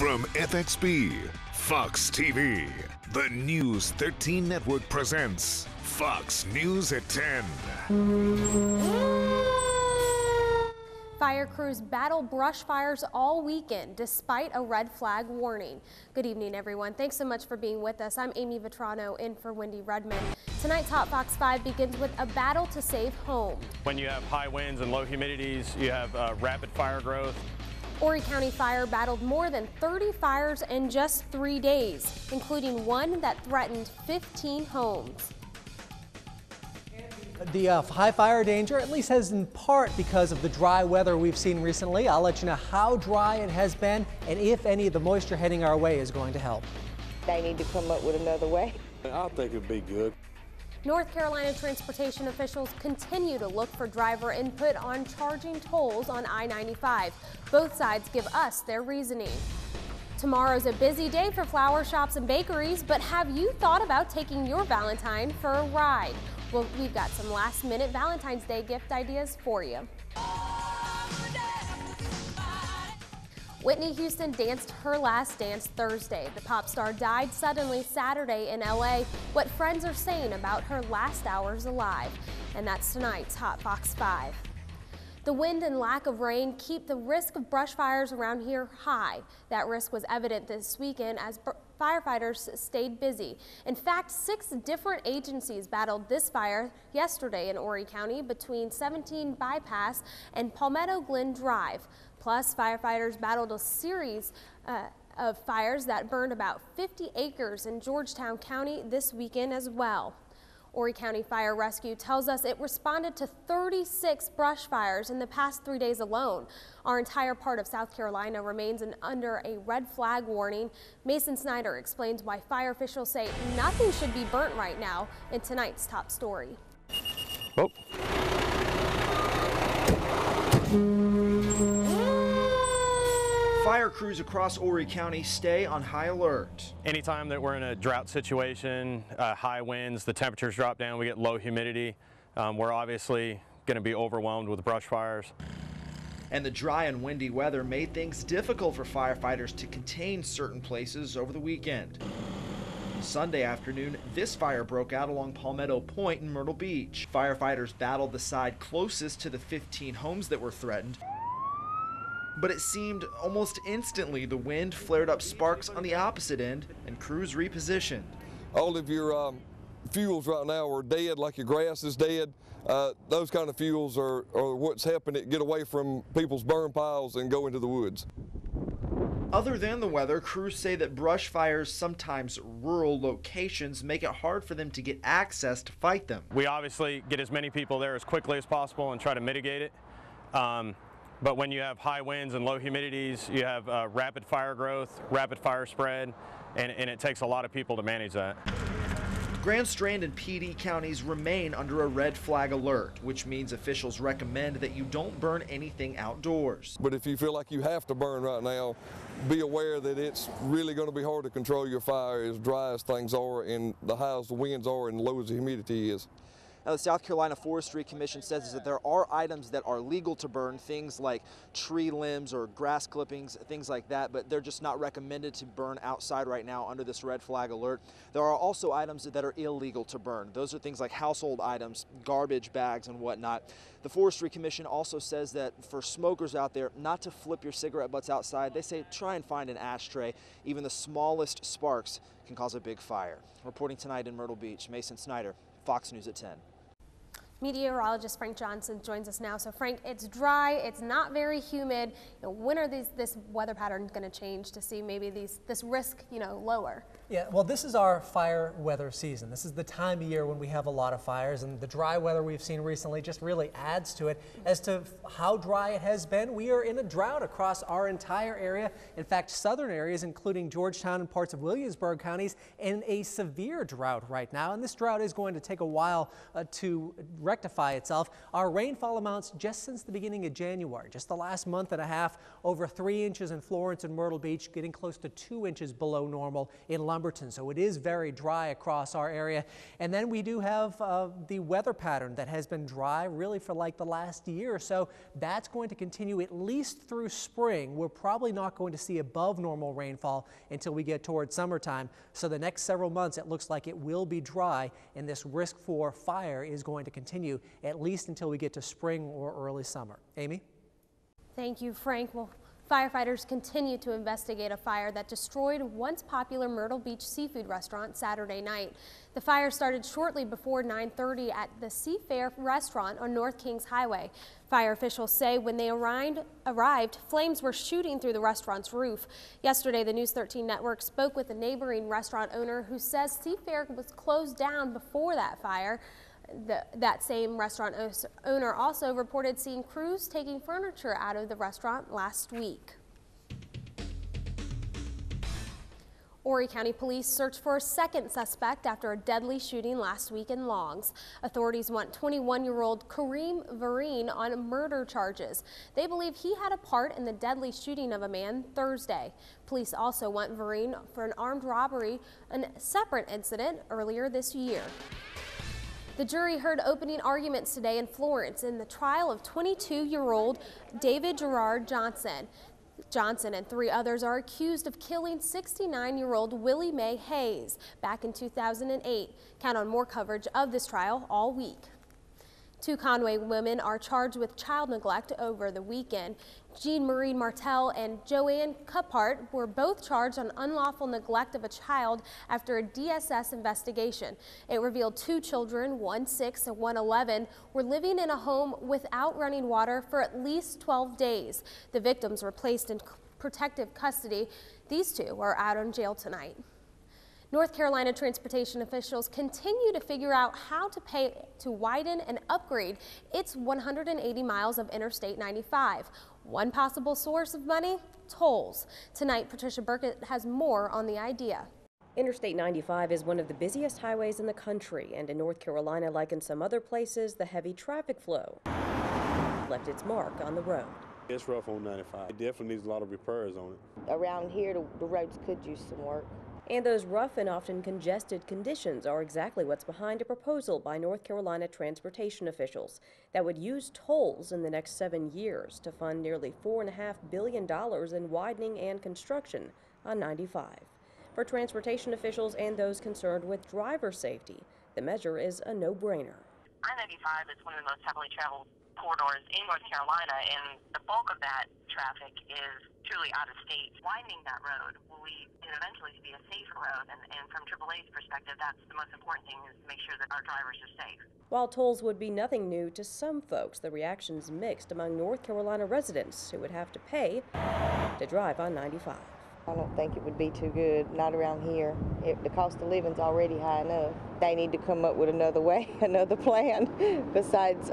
From FXB, Fox TV, the News 13 Network presents Fox News at 10. Fire crews battle brush fires all weekend despite a red flag warning. Good evening, everyone. Thanks so much for being with us. I'm Amy Vetrano in for Wendy Redmond. Tonight's Hot Fox 5 begins with a battle to save homes. When you have high winds and low humidities, you have rapid fire growth. Horry County Fire battled more than 30 fires in just 3 days, including one that threatened 15 homes. The high fire danger at least has in part because of the dry weather we've seen recently. I'll let you know how dry it has been and if any of the moisture heading our way is going to help. They need to come up with another way. I think it'd be good. North Carolina transportation officials continue to look for driver input on charging tolls on I-95. Both sides give us their reasoning. Tomorrow's a busy day for flower shops and bakeries, but have you thought about taking your Valentine for a ride? Well, we've got some last-minute Valentine's Day gift ideas for you. Whitney Houston danced her last dance Thursday. The pop star died suddenly Saturday in LA. What friends are saying about her last hours alive. And that's tonight's Hot Fox 5. The wind and lack of rain keep the risk of brush fires around here high. That risk was evident this weekend as firefighters stayed busy. In fact, 6 different agencies battled this fire yesterday in Horry County between 17 Bypass and Palmetto Glen Drive. Plus, firefighters battled a series of fires that burned about 50 acres in Georgetown County this weekend as well. Horry County Fire Rescue tells us it responded to 36 brush fires in the past 3 days alone. Our entire part of South Carolina remains under a red flag warning. Mason Snyder explains why fire officials say nothing should be burnt right now in tonight's top story. Oh. Fire crews across Horry County stay on high alert. Anytime that we're in a drought situation, high winds, the temperatures drop down, we get low humidity, we're obviously going to be overwhelmed with brush fires. And the dry and windy weather made things difficult for firefighters to contain certain places over the weekend. Sunday afternoon, this fire broke out along Palmetto Point in Myrtle Beach. Firefighters battled the side closest to the 15 homes that were threatened. But it seemed almost instantly the wind flared up sparks on the opposite end and crews repositioned. All of your fuels right now are dead, like your grass is dead. Those kind of fuels are what's helping it get away from people's burn piles and go into the woods. Other than the weather, crews say that brush fires, sometimes rural locations, make it hard for them to get access to fight them. We obviously get as many people there as quickly as possible and try to mitigate it. But when you have high winds and low humidities, you have rapid fire growth, rapid fire spread, and it takes a lot of people to manage that. Grand Strand and PD counties remain under a red flag alert, which means officials recommend that you don't burn anything outdoors. But if you feel like you have to burn right now, be aware that it's really going to be hard to control your fire as dry as things are and the high as the winds are and low as the humidity is. Now, the South Carolina Forestry Commission says that there are items that are legal to burn, things like tree limbs or grass clippings, things like that, but they're just not recommended to burn outside right now under this red flag alert. There are also items that are illegal to burn. Those are things like household items, garbage bags and whatnot. The Forestry Commission also says that for smokers out there, not to flip your cigarette butts outside. They say try and find an ashtray. Even the smallest sparks can cause a big fire. Reporting tonight in Myrtle Beach, Mason Snyder, Fox News at 10. Meteorologist Frank Johnson joins us now. So Frank, it's dry, it's not very humid. When are this weather pattern going to change to see maybe this risk, lower? Yeah, well, this is our fire weather season. This is the time of year when we have a lot of fires, and the dry weather we've seen recently just really adds to it. As to how dry it has been, we are in a drought across our entire area. In fact, southern areas, including Georgetown and parts of Williamsburg counties, in a severe drought right now. And this drought is going to take a while to rectify itself. Our rainfall amounts just since the beginning of January, just the last month and a half, over 3 inches in Florence and Myrtle Beach, getting close to 2 inches below normal in Lumberton. So it is very dry across our area. And then we do have the weather pattern that has been dry really for like the last year or so. That's going to continue at least through spring. We're probably not going to see above normal rainfall until we get towards summertime. So the next several months, it looks like it will be dry, and this risk for fire is going to continue at least until we get to spring or early summer. Amy? Thank you, Frank. Well, firefighters continue to investigate a fire that destroyed once popular Myrtle Beach seafood restaurant Saturday night. The fire started shortly before 9:30 at the Seafair restaurant on North Kings Highway. Fire officials say when they arrived, flames were shooting through the restaurant's roof. Yesterday, the News 13 network spoke with a neighboring restaurant owner who says Seafair was closed down before that fire. That same restaurant owner also reported seeing crews taking furniture out of the restaurant last week. Horry County Police searched for a second suspect after a deadly shooting last week in Longs. Authorities want 21-year-old Kareem Vereen on murder charges. They believe he had a part in the deadly shooting of a man Thursday. Police also want Vereen for an armed robbery, a separate incident earlier this year. The jury heard opening arguments today in Florence in the trial of 22-year-old David Gerard Johnson. Johnson and 3 others are accused of killing 69-year-old Willie Mae Hayes back in 2008. Count on more coverage of this trial all week. 2 Conway women are charged with child neglect over the weekend. Jean Marie Martel and Joanne Cuphart were both charged on unlawful neglect of a child after a DSS investigation. It revealed 2 children, one 6 and one 11, were living in a home without running water for at least 12 days. The victims were placed in protective custody. These 2 are out on jail tonight. North Carolina transportation officials continue to figure out how to pay to widen and upgrade its 180 miles of Interstate 95. One possible source of money? Tolls. Tonight, Patricia Burkett has more on the idea. Interstate 95 is one of the busiest highways in the country, and in North Carolina, like in some other places, the heavy traffic flow left its mark on the road. It's rough on 95. It definitely needs a lot of repairs on it. Around here, the roads could use some work. And those rough and often congested conditions are exactly what's behind a proposal by North Carolina transportation officials that would use tolls in the next 7 years to fund nearly $4.5 billion in widening and construction on 95. For transportation officials and those concerned with driver safety, the measure is a no-brainer. I-95 is one of the most heavily traveled corridors in North Carolina, and the bulk of that traffic is truly out of state. Widening that road will lead to eventually to be a safer road, and from AAA's perspective, that's the most important thing, is to make sure that our drivers are safe. While tolls would be nothing new to some folks, the reaction's mixed among North Carolina residents who would have to pay to drive on 95. I don't think it would be too good, not around here. The cost of living's already high enough. They need to come up with another way, another plan besides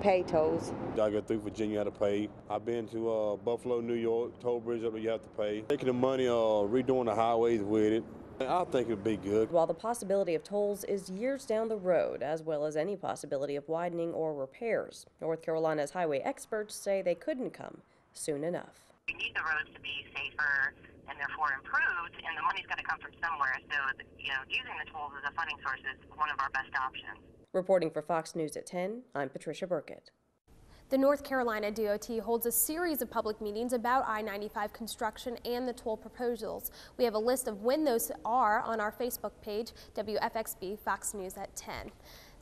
pay tolls. I go through Virginia, you have to pay. I've been to Buffalo, New York, toll bridge up there, you have to pay. Taking the money, redoing the highways with it, I think it'd be good. While the possibility of tolls is years down the road, as well as any possibility of widening or repairs, North Carolina's highway experts say they couldn't come soon enough. We need the roads to be safer and therefore improved, and the money's got to come from somewhere. So, using the tolls as a funding source is one of our best options. Reporting for Fox News at 10, I'm Patricia Burkett. The North Carolina DOT holds a series of public meetings about I-95 construction and the toll proposals. We have a list of when those are on our Facebook page, WFXB Fox News at 10.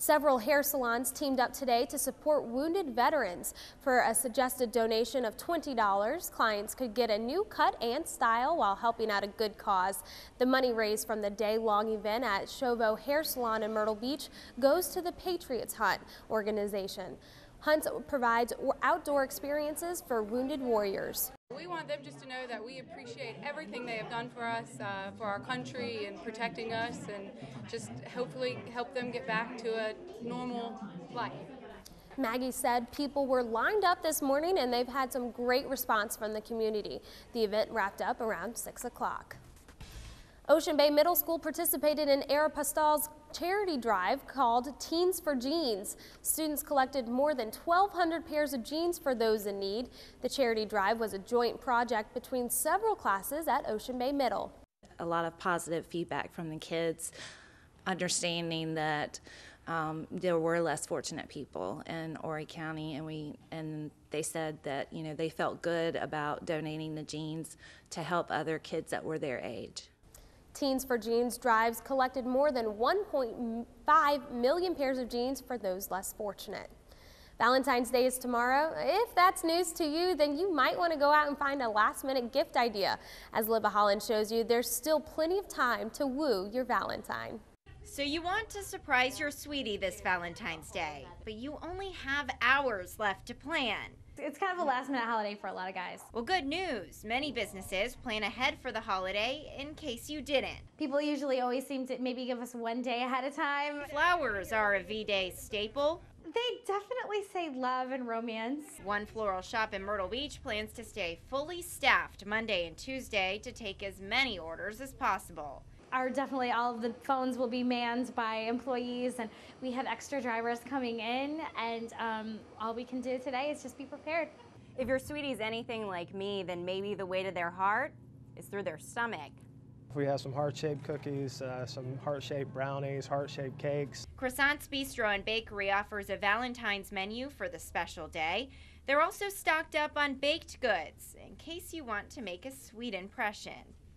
Several hair salons teamed up today to support wounded veterans. For a suggested donation of $20, clients could get a new cut and style while helping out a good cause. The money raised from the day-long event at Chauveau Hair Salon in Myrtle Beach goes to the Patriots Hunt organization. Hunt provides outdoor experiences for wounded warriors. We want them just to know that we appreciate everything they have done for us, for our country and protecting us, and just hopefully help them get back to a normal life. Maggie said people were lined up this morning and they've had some great response from the community. The event wrapped up around 6 o'clock. Ocean Bay Middle School participated in Aeropostale's charity drive called Teens for Jeans. Students collected more than 1,200 pairs of jeans for those in need. The charity drive was a joint project between several classes at Ocean Bay Middle. A lot of positive feedback from the kids, understanding that there were less fortunate people in Horry County, and they said that, you know, they felt good about donating the jeans to help other kids that were their age. Teens for Jeans drives collected more than 1.5 million pairs of jeans for those less fortunate. Valentine's Day is tomorrow. If that's news to you, then you might want to go out and find a last-minute gift idea. As Libba Holland shows you, there's still plenty of time to woo your Valentine. So you want to surprise your sweetie this Valentine's Day, but you only have hours left to plan. It's kind of a last-minute holiday for a lot of guys. Well, good news. Many businesses plan ahead for the holiday in case you didn't. People usually always seem to maybe give us one day ahead of time. Flowers are a V-Day staple. They definitely say love and romance. One floral shop in Myrtle Beach plans to stay fully staffed Monday and Tuesday to take as many orders as possible. Definitely all of the phones will be manned by employees, and we have extra drivers coming in, and all we can do today is just be prepared. If your sweetie's anything like me, then maybe the way to their heart is through their stomach. We have some heart-shaped cookies, some heart-shaped brownies, heart-shaped cakes. Croissants Bistro and Bakery offers a Valentine's menu for the special day. They're also stocked up on baked goods in case you want to make a sweet impression.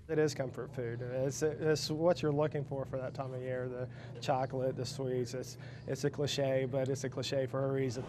It is comfort food. It's what you're looking for that time of year, the chocolate, the sweets. It's a cliche, but it's a cliche for a reason.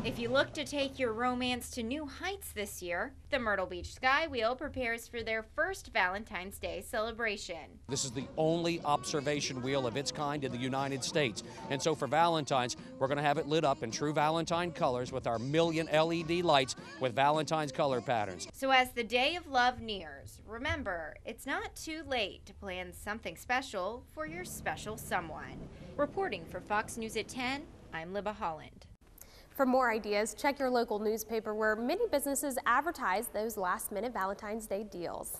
If you look to take your romance to new heights this year, the Myrtle Beach Sky Wheel prepares for their first Valentine's Day celebration. This is the only observation wheel of its kind in the United States. And so for Valentine's, we're going to have it lit up in true Valentine colors with our million LED lights with Valentine's color patterns. So as the day of love nears, remember, it's not too late to plan something special for your special someone. Reporting for Fox News at 10, I'm Libba Holland. For more ideas, check your local newspaper where many businesses advertise those last-minute Valentine's Day deals.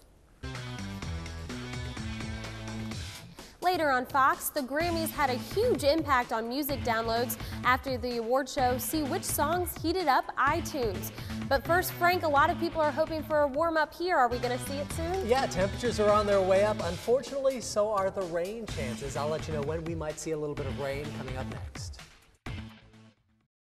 Later on Fox, the Grammys had a huge impact on music downloads after the award show See Which Songs Heated Up iTunes. But first, Frank, a lot of people are hoping for a warm-up here. Are we going to see it soon? Yeah, temperatures are on their way up. Unfortunately, so are the rain chances. I'll let you know when we might see a little bit of rain coming up next.